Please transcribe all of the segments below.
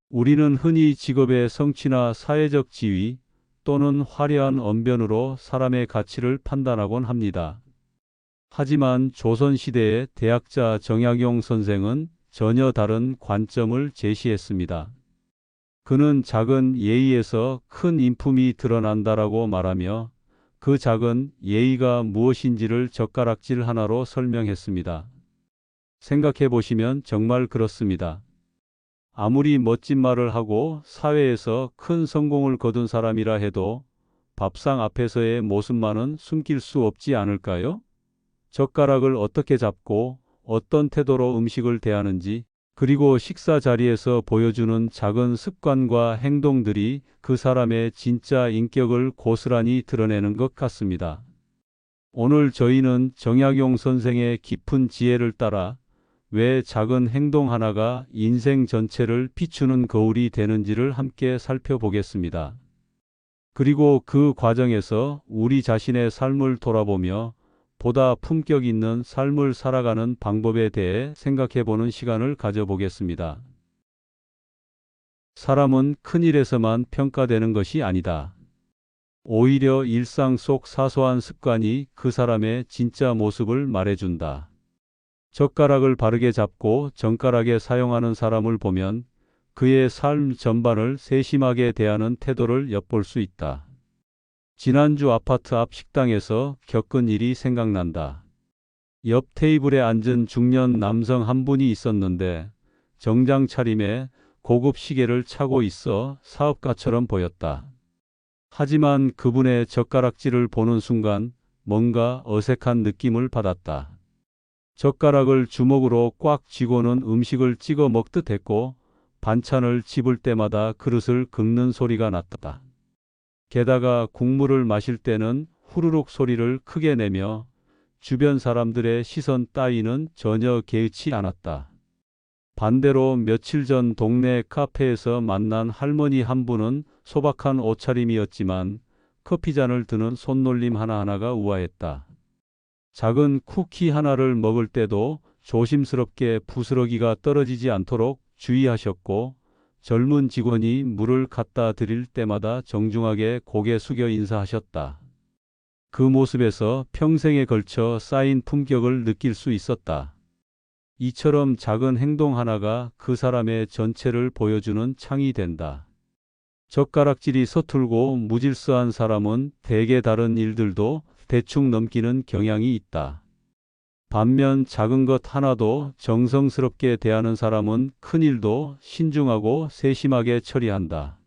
우리는 흔히 직업의 성취나 사회적 지위 또는 화려한 언변으로 사람의 가치를 판단하곤 합니다. 하지만 조선시대의 대학자 정약용 선생은 전혀 다른 관점을 제시했습니다. 그는 작은 예의에서 큰 인품이 드러난다라고 말하며 그 작은 예의가 무엇인지를 젓가락질 하나로 설명했습니다. 생각해 보시면 정말 그렇습니다. 아무리 멋진 말을 하고 사회에서 큰 성공을 거둔 사람이라 해도 밥상 앞에서의 모습만은 숨길 수 없지 않을까요? 젓가락을 어떻게 잡고 어떤 태도로 음식을 대하는지, 그리고 식사 자리에서 보여주는 작은 습관과 행동들이 그 사람의 진짜 인격을 고스란히 드러내는 것 같습니다. 오늘 저희는 정약용 선생의 깊은 지혜를 따라 왜 작은 행동 하나가 인생 전체를 비추는 거울이 되는지를 함께 살펴보겠습니다. 그리고 그 과정에서 우리 자신의 삶을 돌아보며 보다 품격 있는 삶을 살아가는 방법에 대해 생각해보는 시간을 가져보겠습니다. 사람은 큰 일에서만 평가되는 것이 아니다. 오히려 일상 속 사소한 습관이 그 사람의 진짜 모습을 말해준다. 젓가락을 바르게 잡고 정갈하게 사용하는 사람을 보면 그의 삶 전반을 세심하게 대하는 태도를 엿볼 수 있다. 지난주 아파트 앞 식당에서 겪은 일이 생각난다. 옆 테이블에 앉은 중년 남성 한 분이 있었는데 정장 차림에 고급 시계를 차고 있어 사업가처럼 보였다. 하지만 그분의 젓가락질을 보는 순간 뭔가 어색한 느낌을 받았다. 젓가락을 주먹으로 꽉 쥐고는 음식을 찍어 먹듯 했고 반찬을 집을 때마다 그릇을 긁는 소리가 났다. 게다가 국물을 마실 때는 후루룩 소리를 크게 내며 주변 사람들의 시선 따위는 전혀 개의치 않았다. 반대로 며칠 전 동네 카페에서 만난 할머니 한 분은 소박한 옷차림이었지만 커피잔을 드는 손놀림 하나하나가 우아했다. 작은 쿠키 하나를 먹을 때도 조심스럽게 부스러기가 떨어지지 않도록 주의하셨고 젊은 직원이 물을 갖다 드릴 때마다 정중하게 고개 숙여 인사하셨다. 그 모습에서 평생에 걸쳐 쌓인 품격을 느낄 수 있었다. 이처럼 작은 행동 하나가 그 사람의 전체를 보여주는 창이 된다. 젓가락질이 서툴고 무질서한 사람은 대개 다른 일들도 대충 넘기는 경향이 있다. 반면 작은 것 하나도 정성스럽게 대하는 사람은 큰 일도 신중하고 세심하게 처리한다.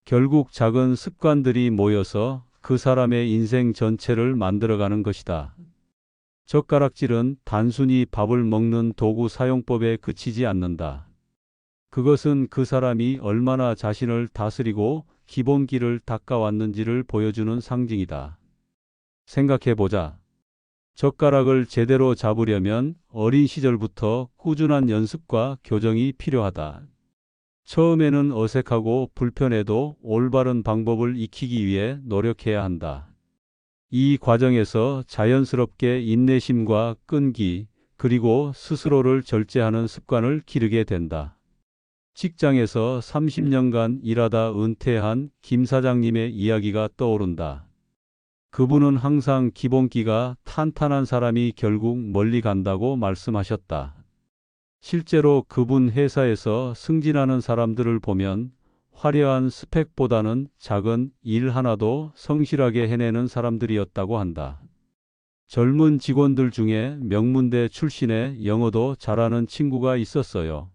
결국 작은 습관들이 모여서 그 사람의 인생 전체를 만들어가는 것이다. 젓가락질은 단순히 밥을 먹는 도구 사용법에 그치지 않는다. 그것은 그 사람이 얼마나 자신을 다스리고 기본기를 닦아왔는지를 보여주는 상징이다. 생각해보자. 젓가락을 제대로 잡으려면 어린 시절부터 꾸준한 연습과 교정이 필요하다. 처음에는 어색하고 불편해도 올바른 방법을 익히기 위해 노력해야 한다. 이 과정에서 자연스럽게 인내심과 끈기, 그리고 스스로를 절제하는 습관을 기르게 된다. 직장에서 30년간 일하다 은퇴한 김 사장님의 이야기가 떠오른다. 그분은 항상 기본기가 탄탄한 사람이 결국 멀리 간다고 말씀하셨다. 실제로 그분 회사에서 승진하는 사람들을 보면 화려한 스펙보다는 작은 일 하나도 성실하게 해내는 사람들이었다고 한다. 젊은 직원들 중에 명문대 출신의 영어도 잘하는 친구가 있었어요.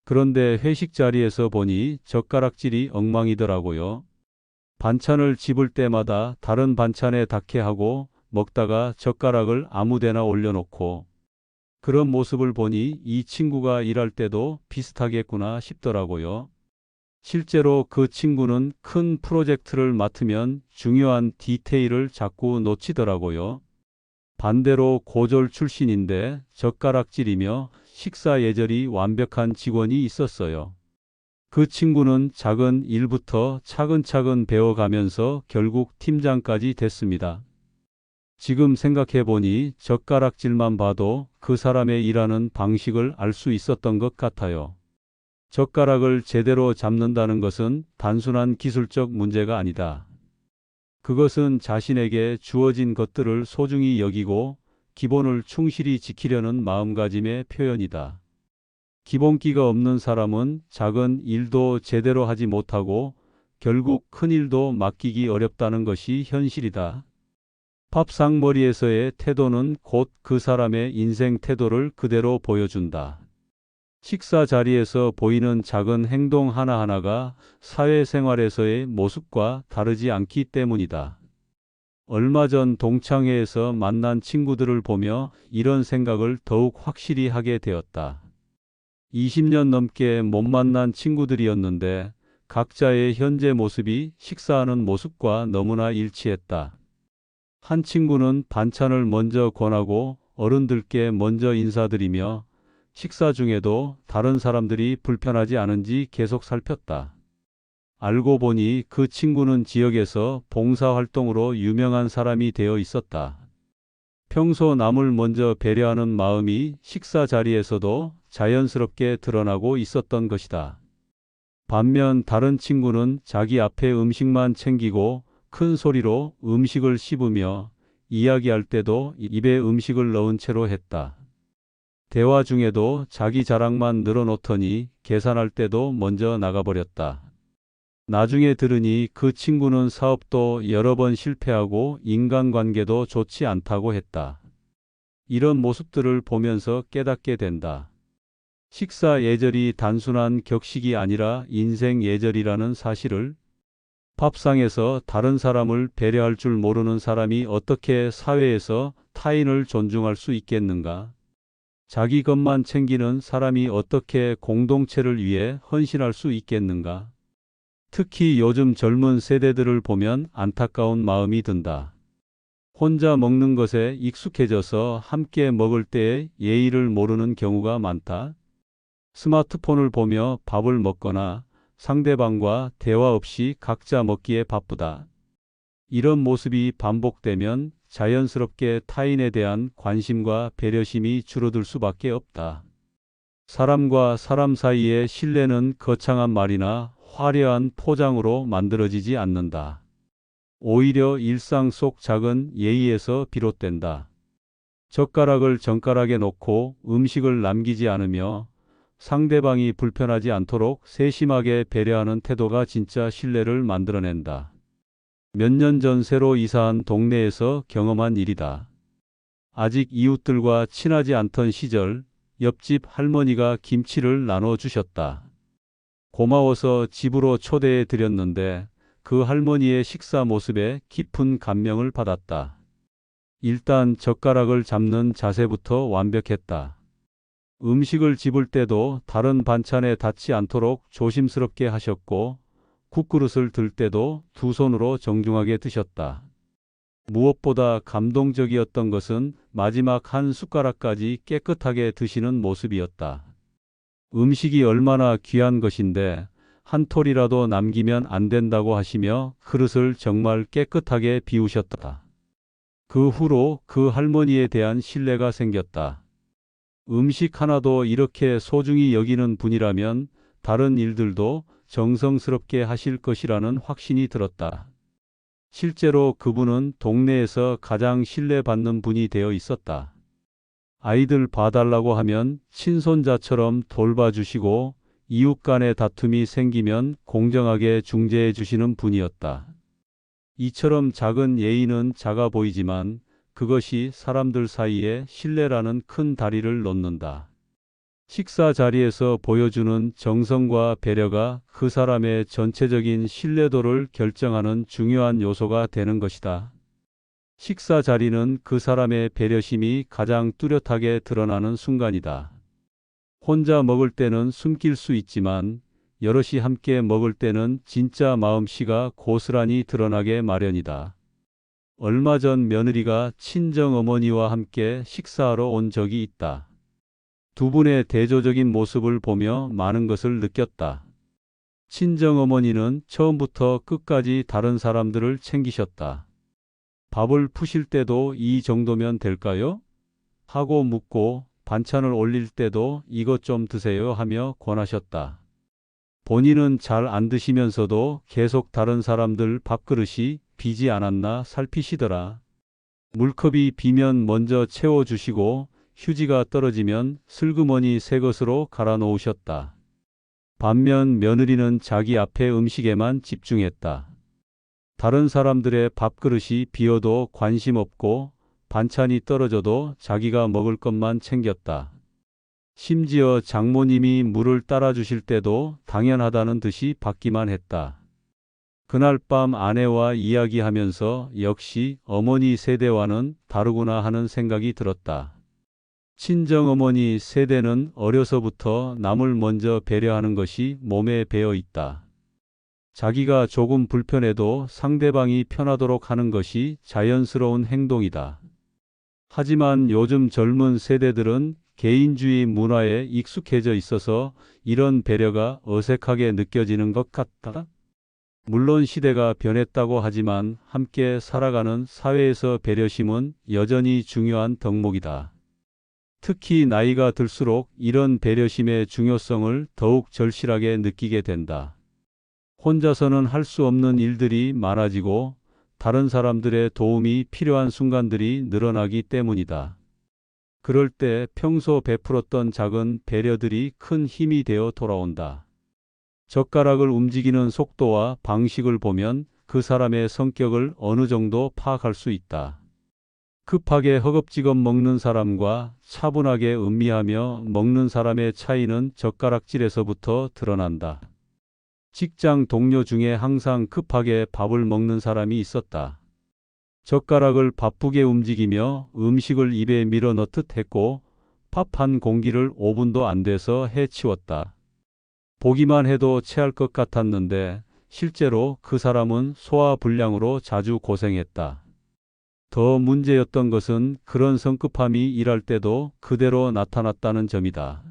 그런데 회식 자리에서 보니 젓가락질이 엉망이더라고요. 반찬을 집을 때마다 다른 반찬에 닿게 하고 먹다가 젓가락을 아무데나 올려놓고 그런 모습을 보니 이 친구가 일할 때도 비슷하겠구나 싶더라고요. 실제로 그 친구는 큰 프로젝트를 맡으면 중요한 디테일을 자꾸 놓치더라고요. 반대로 고졸 출신인데 젓가락질이며 식사 예절이 완벽한 직원이 있었어요. 그 친구는 작은 일부터 차근차근 배워가면서 결국 팀장까지 됐습니다. 지금 생각해보니 젓가락질만 봐도 그 사람의 일하는 방식을 알 수 있었던 것 같아요. 젓가락을 제대로 잡는다는 것은 단순한 기술적 문제가 아니다. 그것은 자신에게 주어진 것들을 소중히 여기고 기본을 충실히 지키려는 마음가짐의 표현이다. 기본기가 없는 사람은 작은 일도 제대로 하지 못하고 결국 큰 일도 맡기기 어렵다는 것이 현실이다. 밥상머리에서의 태도는 곧 그 사람의 인생 태도를 그대로 보여준다. 식사 자리에서 보이는 작은 행동 하나하나가 사회생활에서의 모습과 다르지 않기 때문이다. 얼마 전 동창회에서 만난 친구들을 보며 이런 생각을 더욱 확실히 하게 되었다. 20년 넘게 못 만난 친구들이었는데 각자의 현재 모습이 식사하는 모습과 너무나 일치했다. 한 친구는 반찬을 먼저 권하고 어른들께 먼저 인사드리며 식사 중에도 다른 사람들이 불편하지 않은지 계속 살폈다. 알고 보니 그 친구는 지역에서 봉사활동으로 유명한 사람이 되어 있었다. 평소 남을 먼저 배려하는 마음이 식사 자리에서도 자연스럽게 드러나고 있었던 것이다. 반면 다른 친구는 자기 앞에 음식만 챙기고 큰 소리로 음식을 씹으며 이야기할 때도 입에 음식을 넣은 채로 했다. 대화 중에도 자기 자랑만 늘어놓더니 계산할 때도 먼저 나가버렸다. 나중에 들으니 그 친구는 사업도 여러 번 실패하고 인간관계도 좋지 않다고 했다. 이런 모습들을 보면서 깨닫게 된다. 식사 예절이 단순한 격식이 아니라 인생 예절이라는 사실을. 밥상에서 다른 사람을 배려할 줄 모르는 사람이 어떻게 사회에서 타인을 존중할 수 있겠는가? 자기 것만 챙기는 사람이 어떻게 공동체를 위해 헌신할 수 있겠는가? 특히 요즘 젊은 세대들을 보면 안타까운 마음이 든다. 혼자 먹는 것에 익숙해져서 함께 먹을 때의 예의를 모르는 경우가 많다. 스마트폰을 보며 밥을 먹거나 상대방과 대화 없이 각자 먹기에 바쁘다. 이런 모습이 반복되면 자연스럽게 타인에 대한 관심과 배려심이 줄어들 수밖에 없다. 사람과 사람 사이의 신뢰는 거창한 말이나 화려한 포장으로 만들어지지 않는다. 오히려 일상 속 작은 예의에서 비롯된다. 젓가락을 정가락에 놓고 음식을 남기지 않으며 상대방이 불편하지 않도록 세심하게 배려하는 태도가 진짜 신뢰를 만들어낸다. 몇 년 전 새로 이사한 동네에서 경험한 일이다. 아직 이웃들과 친하지 않던 시절 옆집 할머니가 김치를 나눠주셨다. 고마워서 집으로 초대해 드렸는데 그 할머니의 식사 모습에 깊은 감명을 받았다. 일단 젓가락을 잡는 자세부터 완벽했다. 음식을 집을 때도 다른 반찬에 닿지 않도록 조심스럽게 하셨고 국그릇을 들 때도 두 손으로 정중하게 드셨다. 무엇보다 감동적이었던 것은 마지막 한 숟가락까지 깨끗하게 드시는 모습이었다. 음식이 얼마나 귀한 것인데 한 톨이라도 남기면 안 된다고 하시며 그릇을 정말 깨끗하게 비우셨다. 그 후로 그 할머니에 대한 신뢰가 생겼다. 음식 하나도 이렇게 소중히 여기는 분이라면 다른 일들도 정성스럽게 하실 것이라는 확신이 들었다. 실제로 그분은 동네에서 가장 신뢰받는 분이 되어 있었다. 아이들 봐달라고 하면 친손자처럼 돌봐주시고 이웃 간의 다툼이 생기면 공정하게 중재해 주시는 분이었다. 이처럼 작은 예의는 작아 보이지만 그것이 사람들 사이에 신뢰라는 큰 다리를 놓는다. 식사 자리에서 보여주는 정성과 배려가 그 사람의 전체적인 신뢰도를 결정하는 중요한 요소가 되는 것이다. 식사 자리는 그 사람의 배려심이 가장 뚜렷하게 드러나는 순간이다. 혼자 먹을 때는 숨길 수 있지만 여럿이 함께 먹을 때는 진짜 마음씨가 고스란히 드러나게 마련이다. 얼마 전 며느리가 친정어머니와 함께 식사하러 온 적이 있다. 두 분의 대조적인 모습을 보며 많은 것을 느꼈다. 친정어머니는 처음부터 끝까지 다른 사람들을 챙기셨다. 밥을 푸실 때도 이 정도면 될까요? 하고 묻고 반찬을 올릴 때도 이것 좀 드세요 하며 권하셨다. 본인은 잘 안 드시면서도 계속 다른 사람들 밥그릇이 비지 않았나 살피시더라. 물컵이 비면 먼저 채워주시고 휴지가 떨어지면 슬그머니 새 것으로 갈아 놓으셨다. 반면 며느리는 자기 앞에 음식에만 집중했다. 다른 사람들의 밥그릇이 비어도 관심 없고 반찬이 떨어져도 자기가 먹을 것만 챙겼다. 심지어 장모님이 물을 따라 주실 때도 당연하다는 듯이 받기만 했다. 그날 밤 아내와 이야기하면서 역시 어머니 세대와는 다르구나 하는 생각이 들었다. 친정어머니 세대는 어려서부터 남을 먼저 배려하는 것이 몸에 배어 있다. 자기가 조금 불편해도 상대방이 편하도록 하는 것이 자연스러운 행동이다. 하지만 요즘 젊은 세대들은 개인주의 문화에 익숙해져 있어서 이런 배려가 어색하게 느껴지는 것 같다. 물론 시대가 변했다고 하지만 함께 살아가는 사회에서 배려심은 여전히 중요한 덕목이다. 특히 나이가 들수록 이런 배려심의 중요성을 더욱 절실하게 느끼게 된다. 혼자서는 할 수 없는 일들이 많아지고 다른 사람들의 도움이 필요한 순간들이 늘어나기 때문이다. 그럴 때 평소 베풀었던 작은 배려들이 큰 힘이 되어 돌아온다. 젓가락을 움직이는 속도와 방식을 보면 그 사람의 성격을 어느 정도 파악할 수 있다. 급하게 허겁지겁 먹는 사람과 차분하게 음미하며 먹는 사람의 차이는 젓가락질에서부터 드러난다. 직장 동료 중에 항상 급하게 밥을 먹는 사람이 있었다. 젓가락을 바쁘게 움직이며 음식을 입에 밀어 넣듯 했고 밥 한 공기를 5분도 안 돼서 해치웠다. 보기만 해도 체할 것 같았는데 실제로 그 사람은 소화불량으로 자주 고생했다. 더 문제였던 것은 그런 성급함이 일할 때도 그대로 나타났다는 점이다.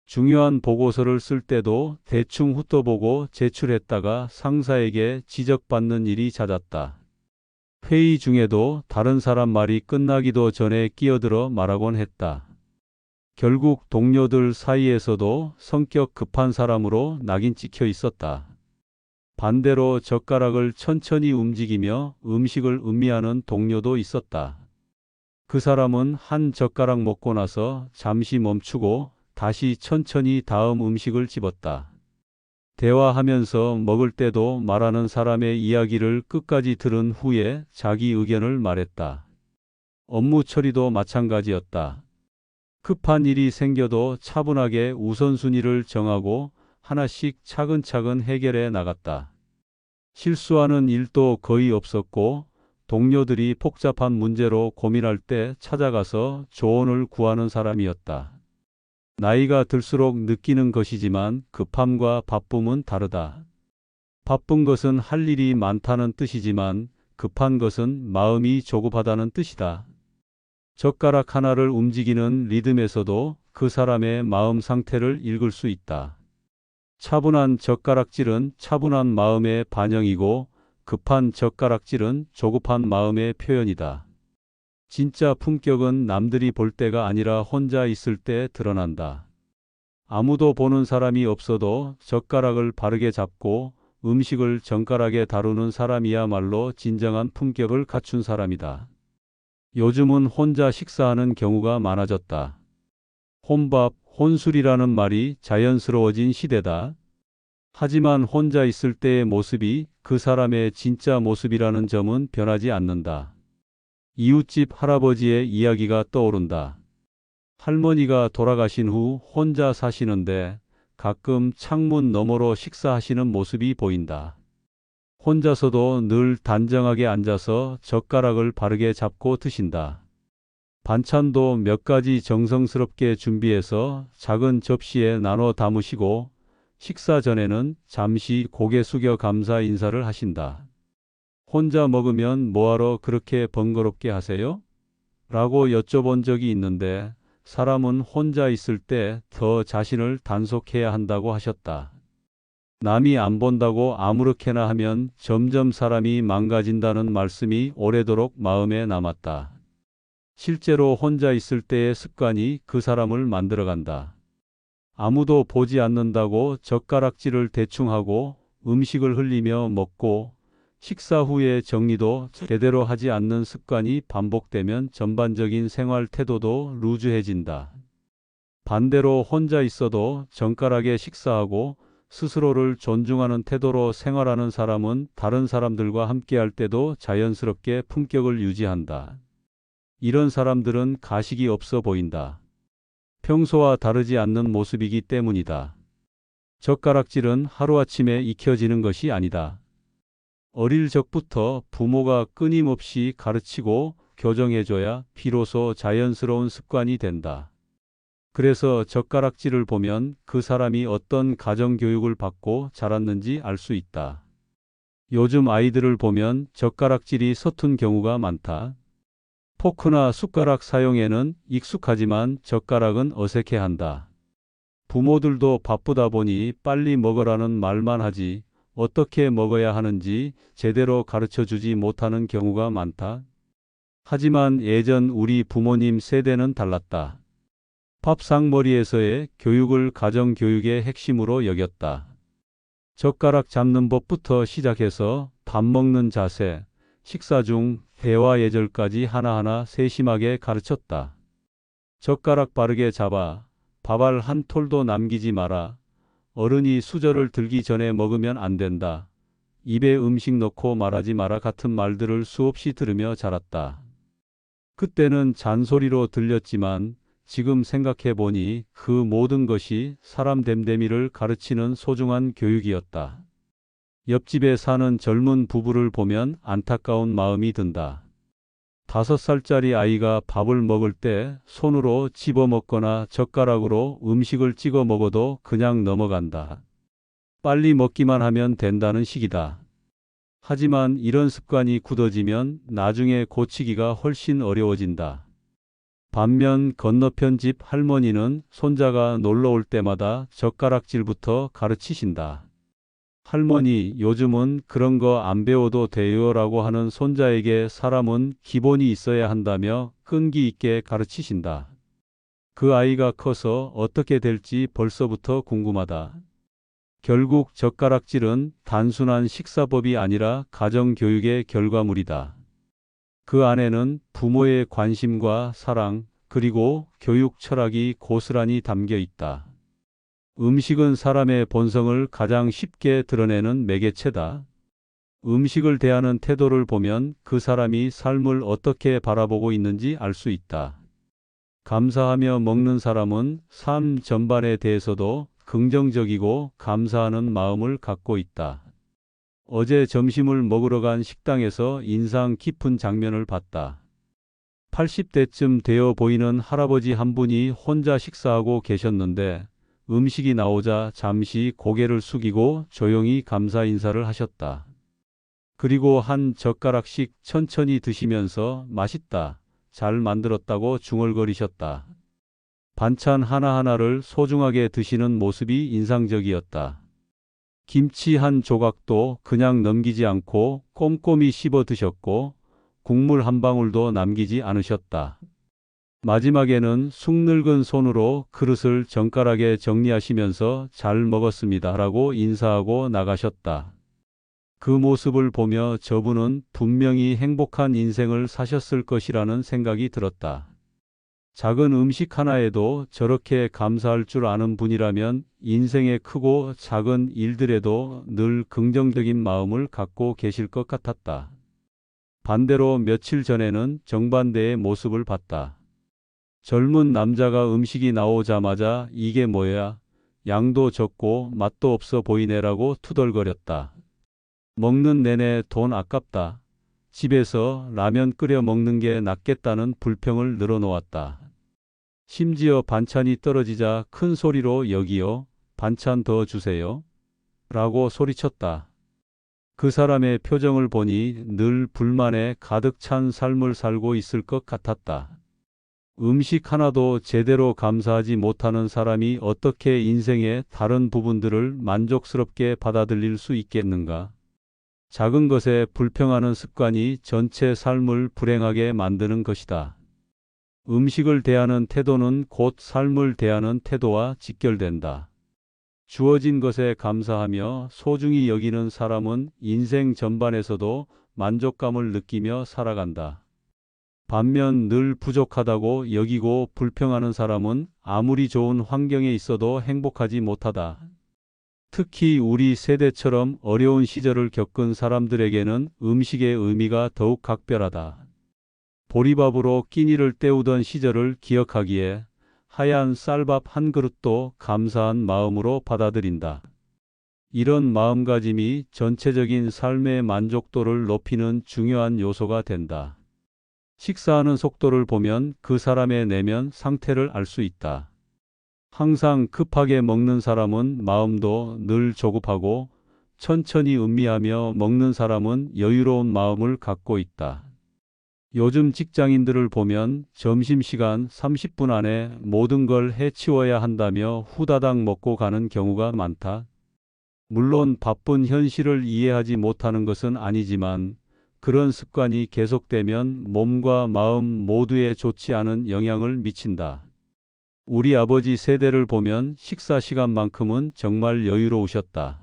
중요한 보고서를 쓸 때도 대충 훑어보고 제출했다가 상사에게 지적받는 일이 잦았다. 회의 중에도 다른 사람 말이 끝나기도 전에 끼어들어 말하곤 했다. 결국 동료들 사이에서도 성격 급한 사람으로 낙인 찍혀 있었다. 반대로 젓가락을 천천히 움직이며 음식을 음미하는 동료도 있었다. 그 사람은 한 젓가락 먹고 나서 잠시 멈추고 다시 천천히 다음 음식을 집었다. 대화하면서 먹을 때도 말하는 사람의 이야기를 끝까지 들은 후에 자기 의견을 말했다. 업무 처리도 마찬가지였다. 급한 일이 생겨도 차분하게 우선순위를 정하고 하나씩 차근차근 해결해 나갔다. 실수하는 일도 거의 없었고 동료들이 복잡한 문제로 고민할 때 찾아가서 조언을 구하는 사람이었다. 나이가 들수록 느끼는 것이지만 급함과 바쁨은 다르다. 바쁜 것은 할 일이 많다는 뜻이지만 급한 것은 마음이 조급하다는 뜻이다. 젓가락 하나를 움직이는 리듬에서도 그 사람의 마음 상태를 읽을 수 있다. 차분한 젓가락질은 차분한 마음의 반영이고 급한 젓가락질은 조급한 마음의 표현이다. 진짜 품격은 남들이 볼 때가 아니라 혼자 있을 때 드러난다. 아무도 보는 사람이 없어도 젓가락을 바르게 잡고 음식을 정갈하게 다루는 사람이야말로 진정한 품격을 갖춘 사람이다. 요즘은 혼자 식사하는 경우가 많아졌다. 혼밥, 혼술이라는 말이 자연스러워진 시대다. 하지만 혼자 있을 때의 모습이 그 사람의 진짜 모습이라는 점은 변하지 않는다. 이웃집 할아버지의 이야기가 떠오른다. 할머니가 돌아가신 후 혼자 사시는데 가끔 창문 너머로 식사하시는 모습이 보인다. 혼자서도 늘 단정하게 앉아서 젓가락을 바르게 잡고 드신다. 반찬도 몇 가지 정성스럽게 준비해서 작은 접시에 나눠 담으시고 식사 전에는 잠시 고개 숙여 감사 인사를 하신다. 혼자 먹으면 뭐하러 그렇게 번거롭게 하세요? 라고 여쭤본 적이 있는데 사람은 혼자 있을 때 더 자신을 단속해야 한다고 하셨다. 남이 안 본다고 아무렇게나 하면 점점 사람이 망가진다는 말씀이 오래도록 마음에 남았다. 실제로 혼자 있을 때의 습관이 그 사람을 만들어간다. 아무도 보지 않는다고 젓가락질을 대충 하고 음식을 흘리며 먹고 식사 후에 정리도 제대로 하지 않는 습관이 반복되면 전반적인 생활 태도도 루즈해진다. 반대로 혼자 있어도 정갈하게 식사하고 스스로를 존중하는 태도로 생활하는 사람은 다른 사람들과 함께할 때도 자연스럽게 품격을 유지한다. 이런 사람들은 가식이 없어 보인다. 평소와 다르지 않는 모습이기 때문이다. 젓가락질은 하루아침에 익혀지는 것이 아니다. 어릴 적부터 부모가 끊임없이 가르치고 교정해줘야 비로소 자연스러운 습관이 된다. 그래서 젓가락질을 보면 그 사람이 어떤 가정교육을 받고 자랐는지 알 수 있다. 요즘 아이들을 보면 젓가락질이 서툰 경우가 많다. 포크나 숟가락 사용에는 익숙하지만 젓가락은 어색해한다. 부모들도 바쁘다 보니 빨리 먹으라는 말만 하지 어떻게 먹어야 하는지 제대로 가르쳐 주지 못하는 경우가 많다. 하지만 예전 우리 부모님 세대는 달랐다. 밥상머리에서의 교육을 가정교육의 핵심으로 여겼다. 젓가락 잡는 법부터 시작해서 밥 먹는 자세, 식사 중 대화 예절까지 하나하나 세심하게 가르쳤다. 젓가락 바르게 잡아, 밥알 한 톨도 남기지 마라. 어른이 수저를 들기 전에 먹으면 안 된다. 입에 음식 넣고 말하지 마라 같은 말들을 수없이 들으며 자랐다. 그때는 잔소리로 들렸지만 지금 생각해 보니 그 모든 것이 사람 됨됨이를 가르치는 소중한 교육이었다. 옆집에 사는 젊은 부부를 보면 안타까운 마음이 든다. 5살짜리 아이가 밥을 먹을 때 손으로 집어 먹거나 젓가락으로 음식을 찍어 먹어도 그냥 넘어간다. 빨리 먹기만 하면 된다는 식이다. 하지만 이런 습관이 굳어지면 나중에 고치기가 훨씬 어려워진다. 반면 건너편 집 할머니는 손자가 놀러 올 때마다 젓가락질부터 가르치신다. 할머니, 요즘은 그런 거 안 배워도 돼요 라고 하는 손자에게 사람은 기본이 있어야 한다며 끈기 있게 가르치신다. 그 아이가 커서 어떻게 될지 벌써부터 궁금하다. 결국 젓가락질은 단순한 식사법이 아니라 가정교육의 결과물이다. 그 안에는 부모의 관심과 사랑, 그리고 교육 철학이 고스란히 담겨 있다. 음식은 사람의 본성을 가장 쉽게 드러내는 매개체다. 음식을 대하는 태도를 보면 그 사람이 삶을 어떻게 바라보고 있는지 알 수 있다. 감사하며 먹는 사람은 삶 전반에 대해서도 긍정적이고 감사하는 마음을 갖고 있다. 어제 점심을 먹으러 간 식당에서 인상 깊은 장면을 봤다. 80대쯤 되어 보이는 할아버지 한 분이 혼자 식사하고 계셨는데 음식이 나오자 잠시 고개를 숙이고 조용히 감사 인사를 하셨다. 그리고 한 젓가락씩 천천히 드시면서 맛있다, 잘 만들었다고 중얼거리셨다. 반찬 하나하나를 소중하게 드시는 모습이 인상적이었다. 김치 한 조각도 그냥 넘기지 않고 꼼꼼히 씹어 드셨고 국물 한 방울도 남기지 않으셨다. 마지막에는 쑥늙은 손으로 그릇을 정갈하게 정리하시면서 잘 먹었습니다 라고 인사하고 나가셨다. 그 모습을 보며 저분은 분명히 행복한 인생을 사셨을 것이라는 생각이 들었다. 작은 음식 하나에도 저렇게 감사할 줄 아는 분이라면 인생의 크고 작은 일들에도 늘 긍정적인 마음을 갖고 계실 것 같았다. 반대로 며칠 전에는 정반대의 모습을 봤다. 젊은 남자가 음식이 나오자마자 이게 뭐야? 양도 적고 맛도 없어 보이네라고 투덜거렸다. 먹는 내내 돈 아깝다. 집에서 라면 끓여 먹는 게 낫겠다는 불평을 늘어놓았다. 심지어 반찬이 떨어지자 큰 소리로 여기요, 반찬 더 주세요 라고 소리쳤다. 그 사람의 표정을 보니 늘 불만에 가득 찬 삶을 살고 있을 것 같았다. 음식 하나도 제대로 감사하지 못하는 사람이 어떻게 인생의 다른 부분들을 만족스럽게 받아들일 수 있겠는가? 작은 것에 불평하는 습관이 전체 삶을 불행하게 만드는 것이다. 음식을 대하는 태도는 곧 삶을 대하는 태도와 직결된다. 주어진 것에 감사하며 소중히 여기는 사람은 인생 전반에서도 만족감을 느끼며 살아간다. 반면 늘 부족하다고 여기고 불평하는 사람은 아무리 좋은 환경에 있어도 행복하지 못하다. 특히 우리 세대처럼 어려운 시절을 겪은 사람들에게는 음식의 의미가 더욱 각별하다. 보리밥으로 끼니를 때우던 시절을 기억하기에 하얀 쌀밥 한 그릇도 감사한 마음으로 받아들인다. 이런 마음가짐이 전체적인 삶의 만족도를 높이는 중요한 요소가 된다. 식사하는 속도를 보면 그 사람의 내면 상태를 알 수 있다. 항상 급하게 먹는 사람은 마음도 늘 조급하고 천천히 음미하며 먹는 사람은 여유로운 마음을 갖고 있다. 요즘 직장인들을 보면 점심시간 30분 안에 모든 걸 해치워야 한다며 후다닥 먹고 가는 경우가 많다. 물론 바쁜 현실을 이해하지 못하는 것은 아니지만 그런 습관이 계속되면 몸과 마음 모두에 좋지 않은 영향을 미친다. 우리 아버지 세대를 보면 식사 시간만큼은 정말 여유로우셨다.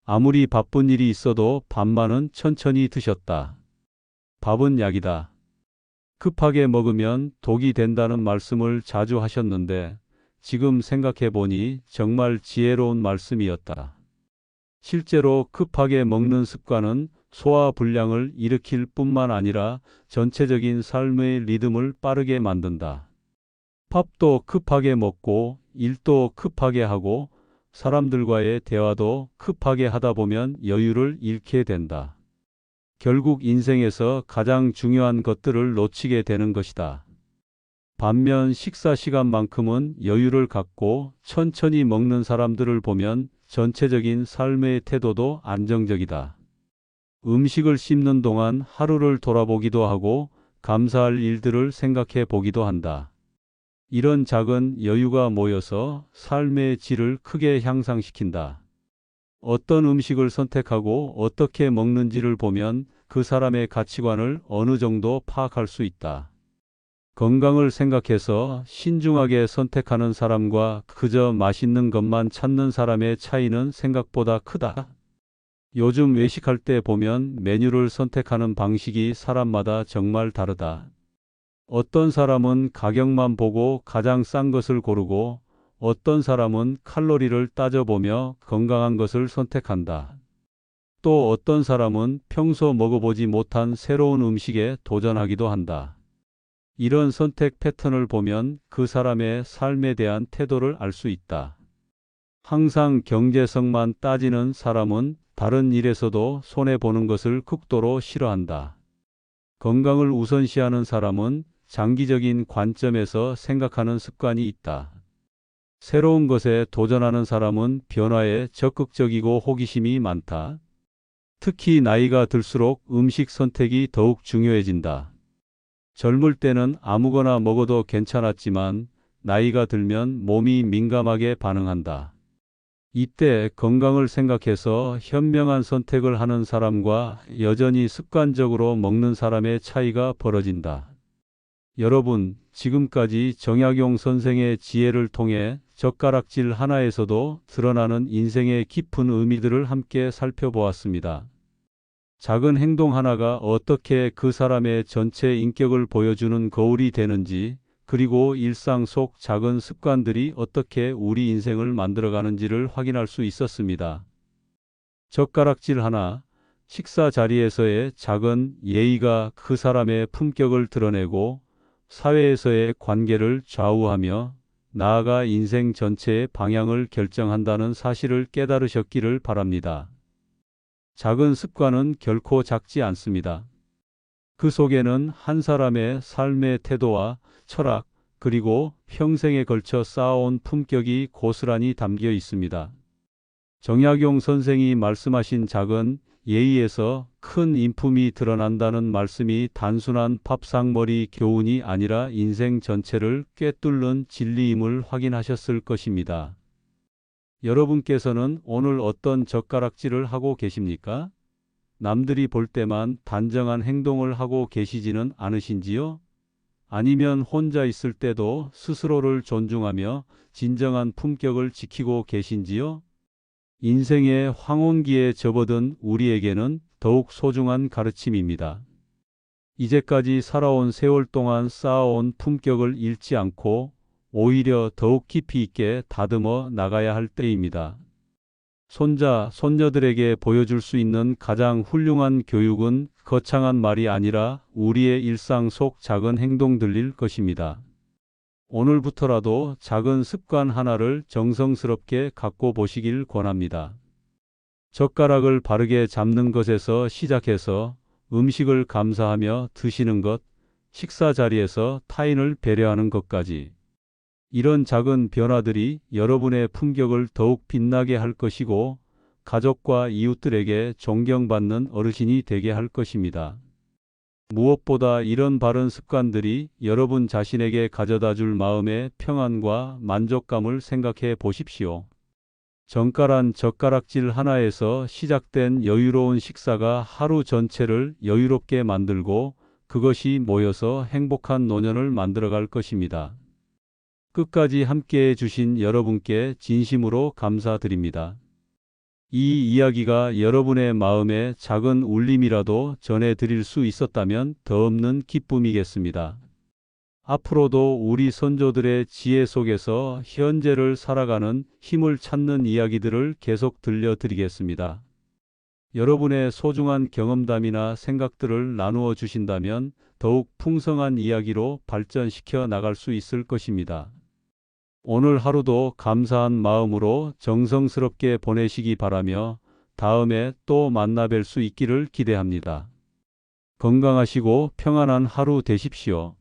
아무리 바쁜 일이 있어도 밥만은 천천히 드셨다. 밥은 약이다. 급하게 먹으면 독이 된다는 말씀을 자주 하셨는데 지금 생각해 보니 정말 지혜로운 말씀이었다. 실제로 급하게 먹는 습관은 소화불량을 일으킬 뿐만 아니라 전체적인 삶의 리듬을 빠르게 만든다. 밥도 급하게 먹고 일도 급하게 하고 사람들과의 대화도 급하게 하다 보면 여유를 잃게 된다. 결국 인생에서 가장 중요한 것들을 놓치게 되는 것이다. 반면 식사 시간만큼은 여유를 갖고 천천히 먹는 사람들을 보면 전체적인 삶의 태도도 안정적이다. 음식을 씹는 동안 하루를 돌아보기도 하고 감사할 일들을 생각해 보기도 한다. 이런 작은 여유가 모여서 삶의 질을 크게 향상시킨다. 어떤 음식을 선택하고 어떻게 먹는지를 보면 그 사람의 가치관을 어느 정도 파악할 수 있다. 건강을 생각해서 신중하게 선택하는 사람과 그저 맛있는 것만 찾는 사람의 차이는 생각보다 크다. 요즘 외식할 때 보면 메뉴를 선택하는 방식이 사람마다 정말 다르다. 어떤 사람은 가격만 보고 가장 싼 것을 고르고 어떤 사람은 칼로리를 따져보며 건강한 것을 선택한다. 또 어떤 사람은 평소 먹어보지 못한 새로운 음식에 도전하기도 한다. 이런 선택 패턴을 보면 그 사람의 삶에 대한 태도를 알 수 있다. 항상 경제성만 따지는 사람은 다른 일에서도 손해보는 것을 극도로 싫어한다. 건강을 우선시하는 사람은 장기적인 관점에서 생각하는 습관이 있다. 새로운 것에 도전하는 사람은 변화에 적극적이고 호기심이 많다. 특히 나이가 들수록 음식 선택이 더욱 중요해진다. 젊을 때는 아무거나 먹어도 괜찮았지만 나이가 들면 몸이 민감하게 반응한다. 이때 건강을 생각해서 현명한 선택을 하는 사람과 여전히 습관적으로 먹는 사람의 차이가 벌어진다. 여러분, 지금까지 정약용 선생의 지혜를 통해 젓가락질 하나에서도 드러나는 인생의 깊은 의미들을 함께 살펴보았습니다. 작은 행동 하나가 어떻게 그 사람의 전체 인격을 보여주는 거울이 되는지, 그리고 일상 속 작은 습관들이 어떻게 우리 인생을 만들어가는지를 확인할 수 있었습니다. 젓가락질 하나, 식사 자리에서의 작은 예의가 그 사람의 품격을 드러내고 사회에서의 관계를 좌우하며 나아가 인생 전체의 방향을 결정한다는 사실을 깨달으셨기를 바랍니다. 작은 습관은 결코 작지 않습니다. 그 속에는 한 사람의 삶의 태도와 철학, 그리고 평생에 걸쳐 쌓아온 품격이 고스란히 담겨 있습니다. 정약용 선생이 말씀하신 작은 예의에서 큰 인품이 드러난다는 말씀이 단순한 밥상머리 교훈이 아니라 인생 전체를 꿰뚫는 진리임을 확인하셨을 것입니다. 여러분께서는 오늘 어떤 젓가락질을 하고 계십니까? 남들이 볼 때만 단정한 행동을 하고 계시지는 않으신지요? 아니면 혼자 있을 때도 스스로를 존중하며 진정한 품격을 지키고 계신지요? 인생의 황혼기에 접어든 우리에게는 더욱 소중한 가르침입니다. 이제까지 살아온 세월 동안 쌓아온 품격을 잃지 않고 오히려 더욱 깊이 있게 다듬어 나가야 할 때입니다. 손자, 손녀들에게 보여줄 수 있는 가장 훌륭한 교육은 거창한 말이 아니라 우리의 일상 속 작은 행동들일 것입니다. 오늘부터라도 작은 습관 하나를 정성스럽게 갖고 보시길 권합니다. 젓가락을 바르게 잡는 것에서 시작해서 음식을 감사하며 드시는 것, 식사 자리에서 타인을 배려하는 것까지. 이런 작은 변화들이 여러분의 품격을 더욱 빛나게 할 것이고 가족과 이웃들에게 존경받는 어르신이 되게 할 것입니다. 무엇보다 이런 바른 습관들이 여러분 자신에게 가져다 줄 마음의 평안과 만족감을 생각해 보십시오. 정갈한 젓가락질 하나에서 시작된 여유로운 식사가 하루 전체를 여유롭게 만들고 그것이 모여서 행복한 노년을 만들어갈 것입니다. 끝까지 함께해 주신 여러분께 진심으로 감사드립니다. 이 이야기가 여러분의 마음에 작은 울림이라도 전해드릴 수 있었다면 더없는 기쁨이겠습니다. 앞으로도 우리 선조들의 지혜 속에서 현재를 살아가는 힘을 찾는 이야기들을 계속 들려드리겠습니다. 여러분의 소중한 경험담이나 생각들을 나누어 주신다면 더욱 풍성한 이야기로 발전시켜 나갈 수 있을 것입니다. 오늘 하루도 감사한 마음으로 정성스럽게 보내시기 바라며 다음에 또 만나 뵐 수 있기를 기대합니다. 건강하시고 평안한 하루 되십시오.